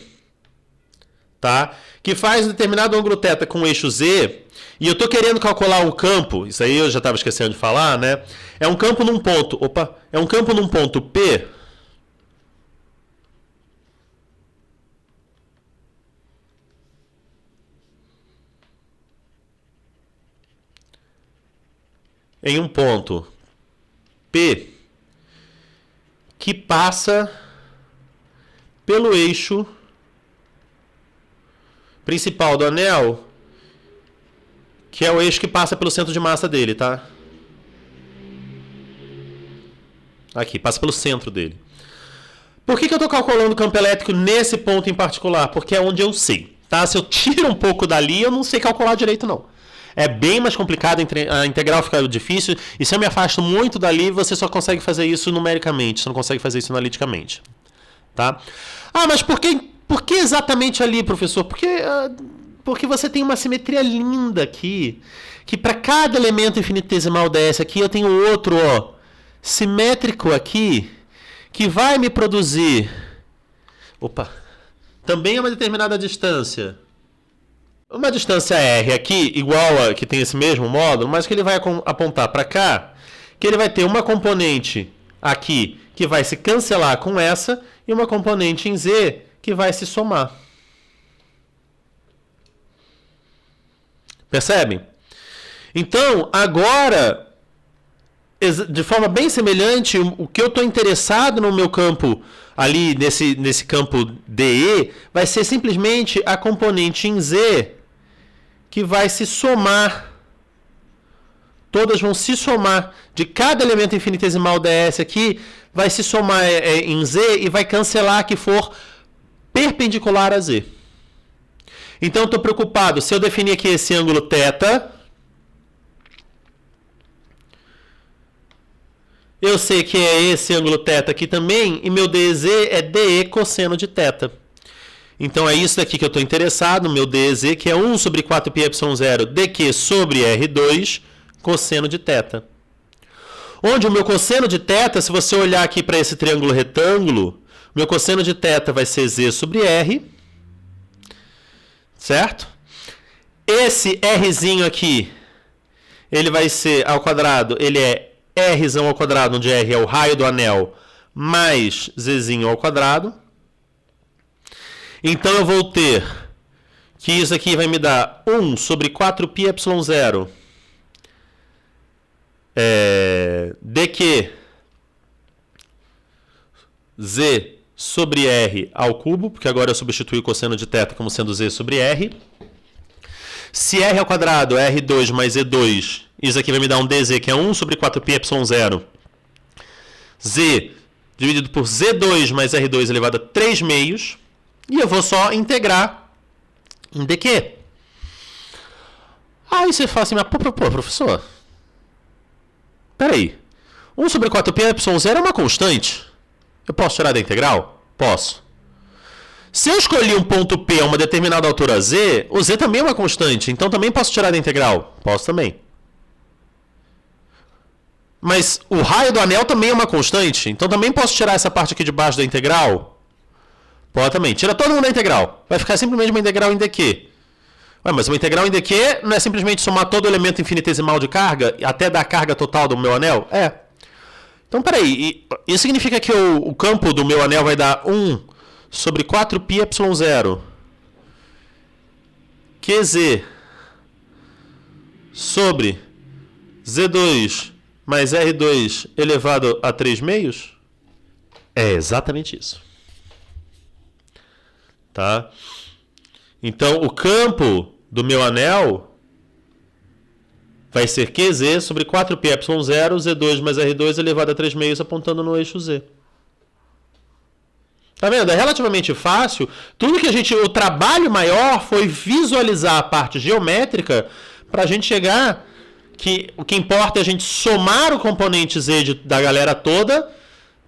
tá, que faz um determinado ângulo θ com o eixo z, e eu estou querendo calcular um campo, isso aí eu já estava esquecendo de falar, né? É um campo num ponto, é um campo num ponto P, em um ponto P que passa pelo eixo principal do anel, que é o eixo que passa pelo centro de massa dele, tá? Aqui, passa pelo centro dele. Por que eu estou calculando o campo elétrico nesse ponto em particular? Porque é onde eu sei, tá? Se eu tiro um pouco dali, eu não sei calcular direito, não. É bem mais complicado, a integral fica difícil, e se eu me afasto muito dali, você só consegue fazer isso numericamente, você não consegue fazer isso analiticamente. Tá? Ah, mas por que exatamente ali, professor? Porque você tem uma simetria linda aqui, que para cada elemento infinitesimal ds aqui, eu tenho outro, ó, simétrico aqui, que vai me produzir... também a uma determinada distância... uma distância R aqui, igual a que tem esse mesmo módulo, mas que ele vai apontar para cá, que ele vai ter uma componente aqui que vai se cancelar com essa e uma componente em Z que vai se somar. Percebem? Então, agora, de forma bem semelhante, o que eu estou interessado no meu campo ali, nesse campo DE, vai ser simplesmente a componente em Z que vai se somar. Todas vão se somar. De cada elemento infinitesimal DS aqui, vai se somar em Z e vai cancelar a que for perpendicular a Z. Então, eu estou preocupado. Se eu definir aqui esse ângulo θ, eu sei que é esse ângulo θ aqui também, e meu DZ é DE cosseno de θ. Então, é isso daqui que eu estou interessado, meu DZ, que é 1 sobre 4πε0 dq sobre R2 cosseno de θ. Onde o meu cosseno de θ, se você olhar aqui para esse triângulo retângulo, meu cosseno de θ vai ser Z sobre R, certo? Esse Rzinho aqui, ele vai ser ao quadrado, ele é Rzão ao quadrado, onde R é o raio do anel, mais Zzinho ao quadrado. Então eu vou ter que isso aqui vai me dar 1 sobre 4πε0 dq Z sobre R ao cubo, porque agora eu substituí o cosseno de θ como sendo Z sobre R. Se R ao quadrado é R2 mais E2, isso aqui vai me dar um dz, que é 1 sobre 4πε0 Z dividido por Z2 mais R2 elevado a 3 meios. E eu vou só integrar em dq. Aí você fala assim, mas pô, professor, peraí, 1 sobre 4πε0 é uma constante. Eu posso tirar da integral? Posso. Se eu escolhi um ponto P a uma determinada altura Z, o Z também é uma constante, então também posso tirar da integral? Posso também. Mas o raio do anel também é uma constante, então também posso tirar essa parte aqui de baixo da integral? Pode também. Tira todo mundo da integral. Vai ficar simplesmente uma integral em dq. Ué, mas uma integral em dq não é simplesmente somar todo o elemento infinitesimal de carga até dar a carga total do meu anel? É. Então, peraí. Isso significa que o campo do meu anel vai dar 1 sobre 4πε0 QZ sobre Z2 mais R2 elevado a 3 meios? É exatamente isso. Tá? Então, o campo do meu anel vai ser QZ sobre 4πε0 Z2 mais R2 elevado a 3 meios apontando no eixo Z. Tá vendo? É relativamente fácil. Tudo que o trabalho maior foi visualizar a parte geométrica para a gente chegar que o que importa é a gente somar o componente Z da galera toda,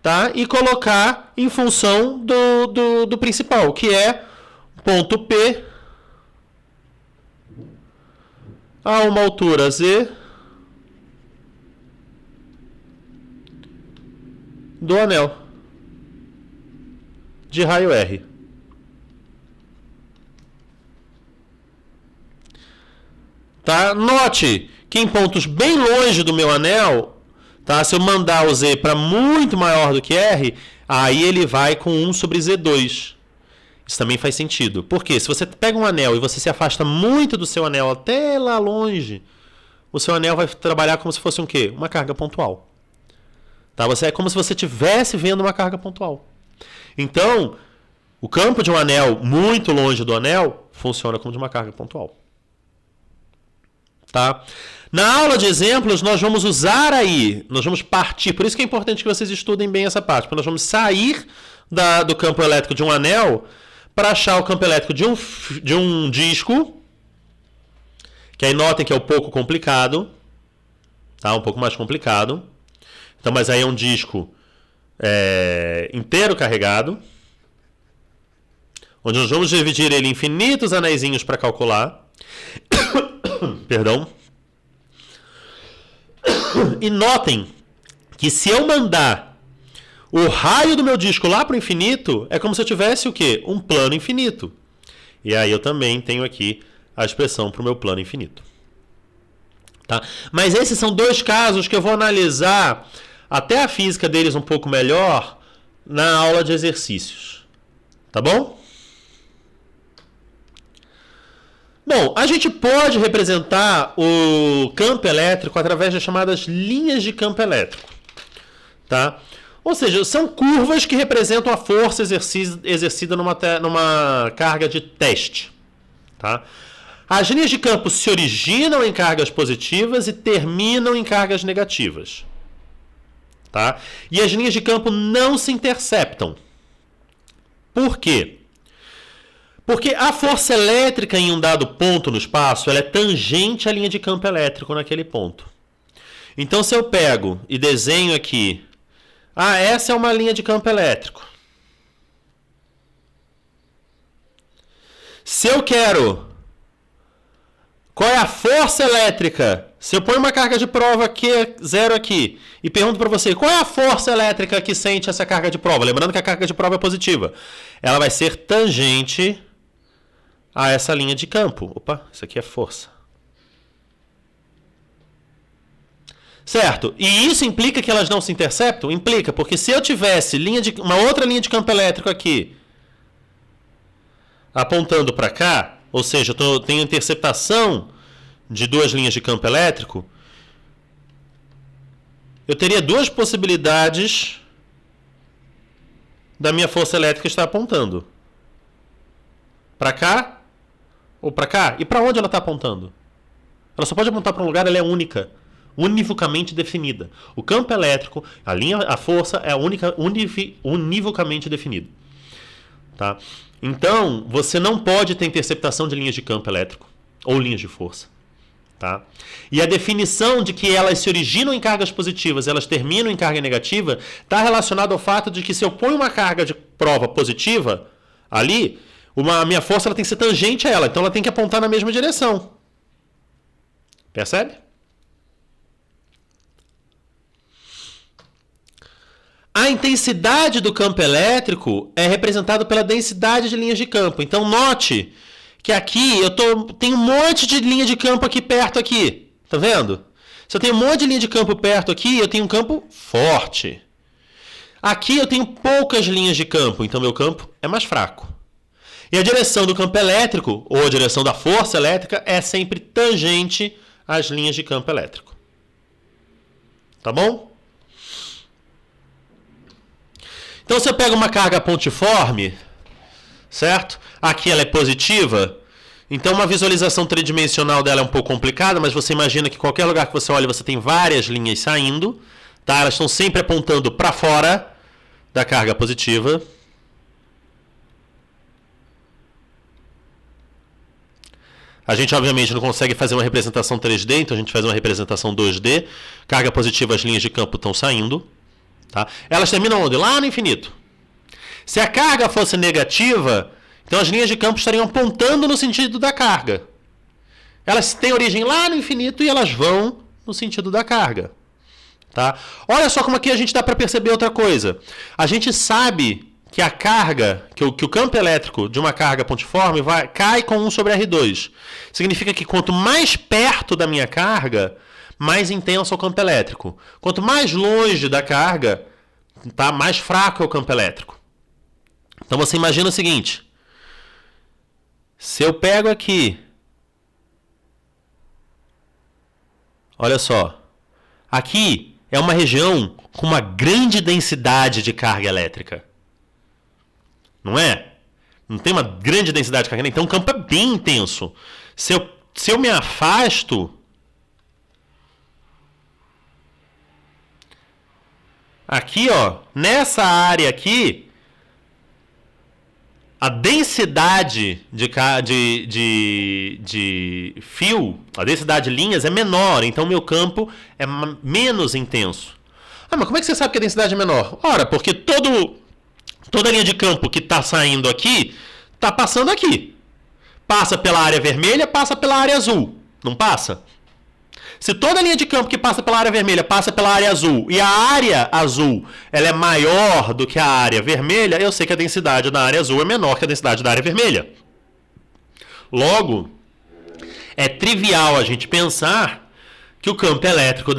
tá? E colocar em função do principal, que é ponto P a uma altura Z do anel de raio R. Tá? Note que em pontos bem longe do meu anel, tá? Se eu mandar o Z para muito maior do que R, aí ele vai com 1 sobre Z2. Isso também faz sentido. Porque se você pega um anel e você se afasta muito do seu anel até lá longe, o seu anel vai trabalhar como se fosse um quê? Uma carga pontual. Tá? É como se você estivesse vendo uma carga pontual. Então, o campo de um anel muito longe do anel funciona como de uma carga pontual. Tá? Na aula de exemplos, nós vamos usar aí, nós vamos partir, por isso que é importante que vocês estudem bem essa parte, porque nós vamos sair do campo elétrico de um anel para achar o campo elétrico de um disco, que aí notem que é um pouco complicado, tá? Um pouco mais complicado. Então, mas aí é um disco inteiro carregado, onde nós vamos dividir ele em infinitos anéisinhos para calcular. Perdão. E notem que se eu mandar o raio do meu disco lá para o infinito, é como se eu tivesse o quê? Um plano infinito. E aí eu também tenho aqui a expressão para o meu plano infinito. Tá? Mas esses são dois casos que eu vou analisar até a física deles um pouco melhor na aula de exercícios. Tá bom? Bom, a gente pode representar o campo elétrico através das chamadas linhas de campo elétrico. Tá? Ou seja, são curvas que representam a força exercida numa carga de teste. Tá? As linhas de campo se originam em cargas positivas e terminam em cargas negativas. Tá? E as linhas de campo não se interceptam. Por quê? Porque a força elétrica em um dado ponto no espaço ela é tangente à linha de campo elétrico naquele ponto. Então, se eu pego e desenho aqui, essa é uma linha de campo elétrico. Se eu quero, qual é a força elétrica? Se eu ponho uma carga de prova Q0 aqui e pergunto para você, qual é a força elétrica que sente essa carga de prova? Lembrando que a carga de prova é positiva. Ela vai ser tangente a essa linha de campo. Opa, isso aqui é força. Certo? E isso implica que elas não se interceptam? Implica, porque se eu tivesse uma outra linha de campo elétrico aqui apontando para cá, ou seja, eu tenho interceptação de duas linhas de campo elétrico, eu teria duas possibilidades da minha força elétrica estar apontando. Para cá ou para cá? E para onde ela está apontando? Ela só pode apontar para um lugar, ela é única, univocamente definida. O campo elétrico, a força é univocamente definida. Tá? Então, você não pode ter interceptação de linhas de campo elétrico ou linhas de força. Tá? E a definição de que elas se originam em cargas positivas, elas terminam em carga negativa, está relacionado ao fato de que se eu ponho uma carga de prova positiva ali, a minha força ela tem que ser tangente a ela, então ela tem que apontar na mesma direção. Percebe? A intensidade do campo elétrico é representada pela densidade de linhas de campo. Então note que aqui tenho um monte de linha de campo aqui perto aqui. Tá vendo? Se eu tenho um monte de linha de campo perto aqui, eu tenho um campo forte. Aqui eu tenho poucas linhas de campo, então meu campo é mais fraco. E a direção do campo elétrico, ou a direção da força elétrica, é sempre tangente às linhas de campo elétrico. Tá bom? Então, se eu pego uma carga pontiforme, certo? Aqui ela é positiva, então uma visualização tridimensional dela é um pouco complicada, mas você imagina que qualquer lugar que você olhe, você tem várias linhas saindo, tá? Elas estão sempre apontando para fora da carga positiva. A gente, obviamente, não consegue fazer uma representação 3D, então a gente faz uma representação 2D. Carga positiva, as linhas de campo estão saindo. Tá? Elas terminam onde? Lá no infinito. Se a carga fosse negativa, então as linhas de campo estariam apontando no sentido da carga. Elas têm origem lá no infinito e elas vão no sentido da carga. Tá? Olha só como aqui a gente dá para perceber outra coisa. A gente sabe que a carga, que o campo elétrico de uma carga pontiforme cai com 1 sobre R2. Significa que quanto mais perto da minha carga, mais intenso é o campo elétrico. Quanto mais longe da carga, tá, mais fraco é o campo elétrico. Então você imagina o seguinte. Se eu pego aqui, olha só, aqui é uma região com uma grande densidade de carga elétrica. Não é? Não tem uma grande densidade de carga elétrica, então o campo é bem intenso. Se eu me afasto, aqui, ó, nessa área aqui, a densidade de fio, a densidade de linhas é menor, então meu campo é menos intenso. Mas como é que você sabe que a densidade é menor? Ora, porque toda linha de campo que está saindo aqui, está passando aqui. Passa pela área vermelha, passa pela área azul. Não passa? Se toda linha de campo que passa pela área vermelha passa pela área azul e a área azul ela é maior do que a área vermelha, eu sei que a densidade da área azul é menor que a densidade da área vermelha. Logo, É trivial a gente pensar que o campo elétrico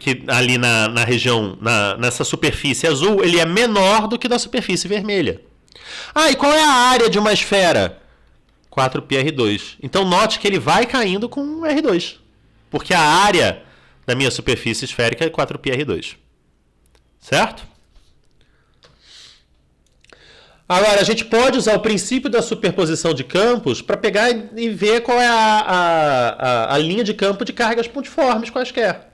que ali na região, nessa superfície azul, ele é menor do que da superfície vermelha. Ah, e qual é a área de uma esfera? 4πr2. Então note que ele vai caindo com R2. Porque a área da minha superfície esférica é 4πr2. Certo? Agora, a gente pode usar o princípio da superposição de campos para pegar e ver qual é a linha de campo de cargas pontiformes quaisquer.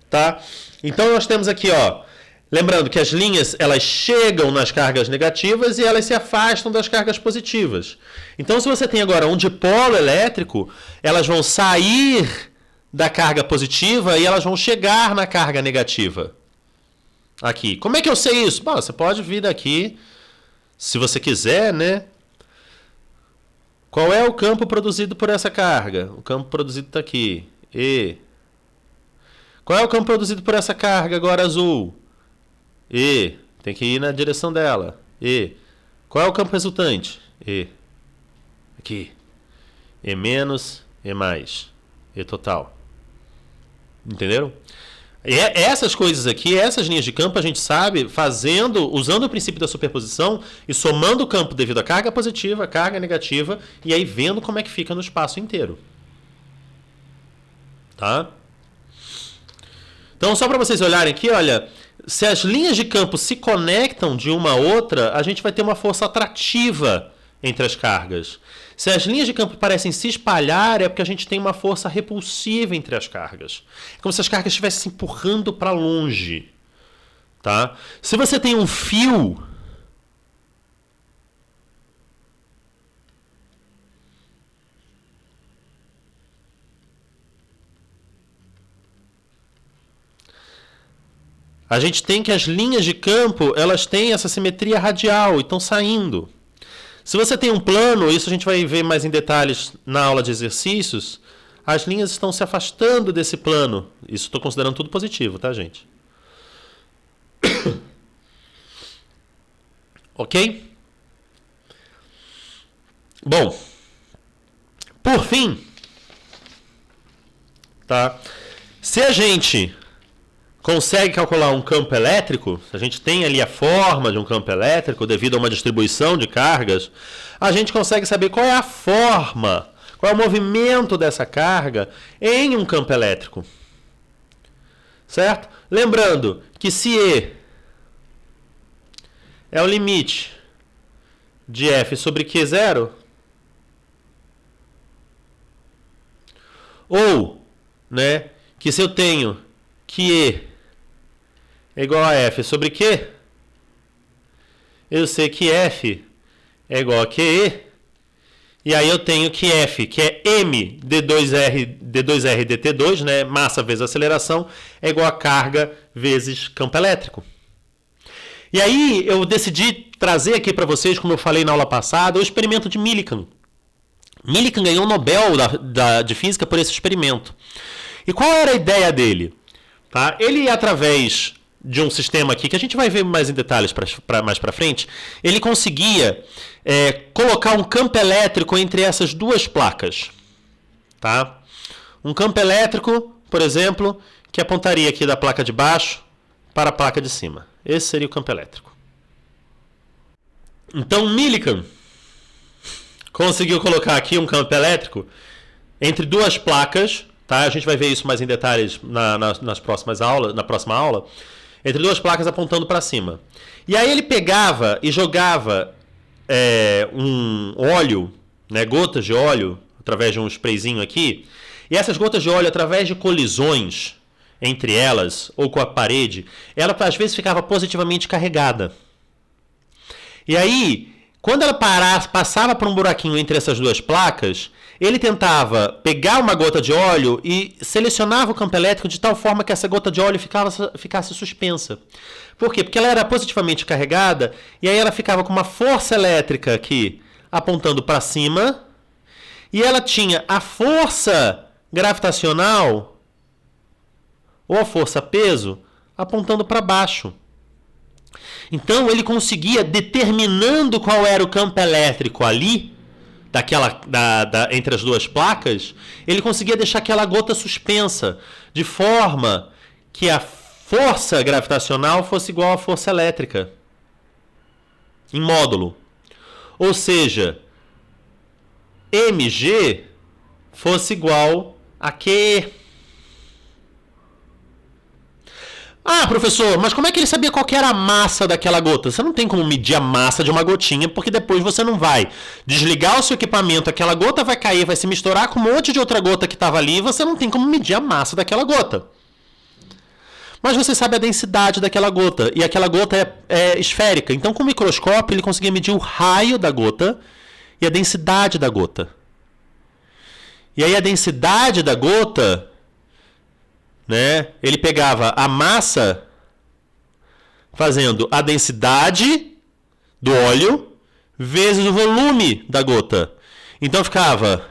Tá? Então, nós temos aqui, ó, lembrando que as linhas elas chegam nas cargas negativas e elas se afastam das cargas positivas. Então, se você tem agora um dipolo elétrico, elas vão sair da carga positiva e elas vão chegar na carga negativa. Aqui. Como é que eu sei isso? Bom, você pode vir daqui... Se você quiser, né? Qual é o campo produzido por essa carga? O campo produzido está aqui. E. Qual é o campo produzido por essa carga agora azul? E. Tem que ir na direção dela. E. Qual é o campo resultante? E. Aqui. E menos, E mais. E total. Entenderam? Essas coisas aqui, essas linhas de campo, a gente sabe usando o princípio da superposição e somando o campo devido à carga positiva, carga negativa, e aí vendo como é que fica no espaço inteiro. Tá? Então, só para vocês olharem aqui, olha, se as linhas de campo se conectam de uma a outra, a gente vai ter uma força atrativa entre as cargas. Se as linhas de campo parecem se espalhar, é porque a gente tem uma força repulsiva entre as cargas. É como se as cargas estivessem se empurrando para longe. Tá? Se você tem um fio... A gente tem que as linhas de campo, elas têm essa simetria radial e estão saindo. Se você tem um plano, isso a gente vai ver mais em detalhes na aula de exercícios, as linhas estão se afastando desse plano. Isso estou considerando tudo positivo, tá, gente? Ok? Bom, por fim, tá? Se a gente consegue calcular um campo elétrico, se a gente tem ali a forma de um campo elétrico devido a uma distribuição de cargas, a gente consegue saber qual é a forma, qual é o movimento dessa carga em um campo elétrico. Certo? Lembrando que se E é o limite de F sobre Q0, ou, né, que se eu tenho que E é igual a F sobre Q, eu sei que F é igual a QE, e aí eu tenho que F, que é M d2R dt2, né, massa vezes aceleração, é igual a carga vezes campo elétrico. E aí eu decidi trazer aqui para vocês, como eu falei na aula passada, o experimento de Millikan. Millikan ganhou o Nobel de Física por esse experimento. E qual era a ideia dele? Tá? Ele, através de um sistema aqui, que a gente vai ver mais em detalhes mais para frente, ele conseguia colocar um campo elétrico entre essas duas placas. Tá? Um campo elétrico, por exemplo, que apontaria aqui da placa de baixo para a placa de cima. Esse seria o campo elétrico. Então, Millikan conseguiu colocar aqui um campo elétrico entre duas placas. Tá? A gente vai ver isso mais em detalhes na próxima aula. Entre duas placas apontando para cima. E aí ele pegava e jogava um óleo, né, gotas de óleo, através de um sprayzinho aqui. E essas gotas de óleo, através de colisões entre elas, ou com a parede, ela às vezes ficava positivamente carregada. E aí, quando ela passava por um buraquinho entre essas duas placas, ele tentava pegar uma gota de óleo e selecionava o campo elétrico de tal forma que essa gota de óleo ficasse suspensa. Por quê? Porque ela era positivamente carregada e aí ela ficava com uma força elétrica aqui apontando para cima e ela tinha a força gravitacional ou a força peso apontando para baixo. Então ele conseguia, determinando qual era o campo elétrico ali, entre as duas placas, ele conseguia deixar aquela gota suspensa, de forma que a força gravitacional fosse igual à força elétrica, em módulo. Ou seja, mg fosse igual a Q. Ah, professor, mas como é que ele sabia qual que era a massa daquela gota? Você não tem como medir a massa de uma gotinha, porque depois você não vai desligar o seu equipamento, aquela gota vai cair, vai se misturar com um monte de outra gota que estava ali, e você não tem como medir a massa daquela gota. Mas você sabe a densidade daquela gota, e aquela gota é esférica. Então, com o microscópio, ele conseguia medir o raio da gota e a densidade da gota. E aí a densidade da gota, né, ele pegava a massa fazendo a densidade do óleo vezes o volume da gota. Então ficava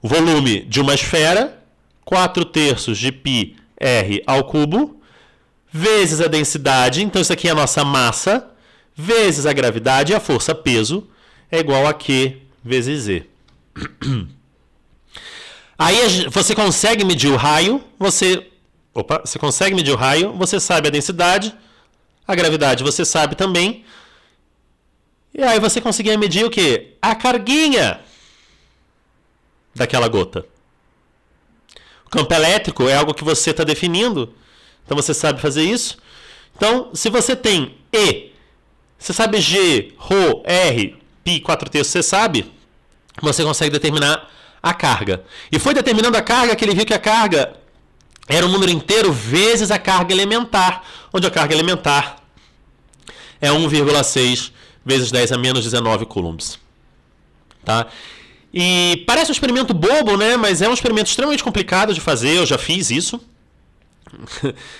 o volume de uma esfera, 4/3 de π r ao cubo, vezes a densidade, então isso aqui é a nossa massa, vezes a gravidade, e a força peso é igual a Q vezes Z. Aí você consegue medir o raio, você consegue medir o raio, você sabe a densidade, a gravidade você sabe também, e aí você conseguia medir o quê? A carguinha daquela gota. O campo elétrico é algo que você está definindo, então você sabe fazer isso. Então, se você tem E, você sabe G, Rho, R, π, 4/3, você sabe, você consegue determinar a carga. E foi determinando a carga que ele viu que a carga era um número inteiro vezes a carga elementar, onde a carga elementar é 1,6 vezes 10 a menos 19 coulombs. Tá? E parece um experimento bobo, né? Mas é um experimento extremamente complicado de fazer, eu já fiz isso.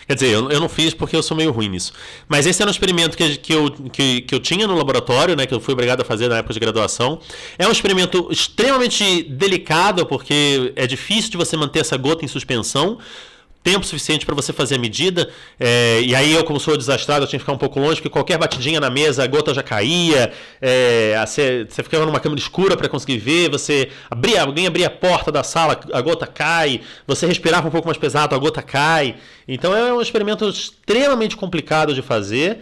Quer dizer, eu não fiz porque eu sou meio ruim nisso. Mas esse era um experimento que eu tinha no laboratório, né, que eu fui obrigado a fazer na época de graduação. É um experimento extremamente delicado, porque é difícil de você manter essa gota em suspensão. Tempo suficiente para você fazer a medida, e aí eu, como sou desastrado, eu tinha que ficar um pouco longe, porque qualquer batidinha na mesa, a gota já caía, você ficava numa câmera escura para conseguir ver, alguém abria a porta da sala, a gota cai, você respirava um pouco mais pesado, a gota cai. Então é um experimento extremamente complicado de fazer,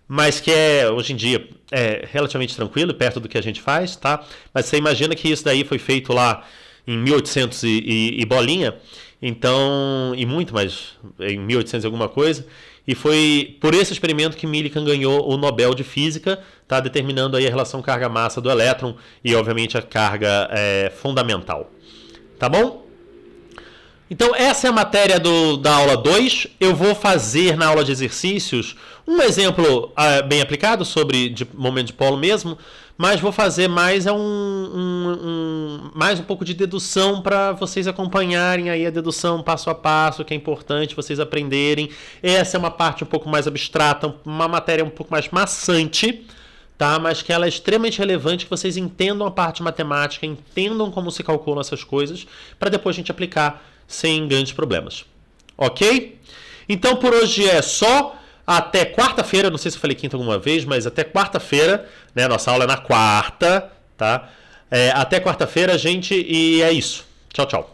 mas que hoje em dia é relativamente tranquilo, perto do que a gente faz, tá? Mas você imagina que isso daí foi feito lá em 1800 e bolinha, então, e muito mais, em 1800 e alguma coisa, e foi por esse experimento que Millikan ganhou o Nobel de Física, tá, determinando aí a relação carga-massa do elétron e, obviamente, a carga fundamental. Tá bom? Então, essa é a matéria da aula 2. Eu vou fazer na aula de exercícios um exemplo bem aplicado de momento de polo mesmo, mas vou fazer mais mais um pouco de dedução para vocês acompanharem aí a dedução passo a passo, que é importante vocês aprenderem. Essa é uma parte um pouco mais abstrata, uma matéria um pouco mais maçante, tá? Mas que ela é extremamente relevante, que vocês entendam a parte matemática, entendam como se calculam essas coisas, para depois a gente aplicar sem grandes problemas. Ok? Então por hoje é só. Até quarta-feira, não sei se eu falei quinta alguma vez, mas até quarta-feira, né? Nossa aula é na quarta, tá? Até quarta-feira, gente, e é isso. Tchau, tchau.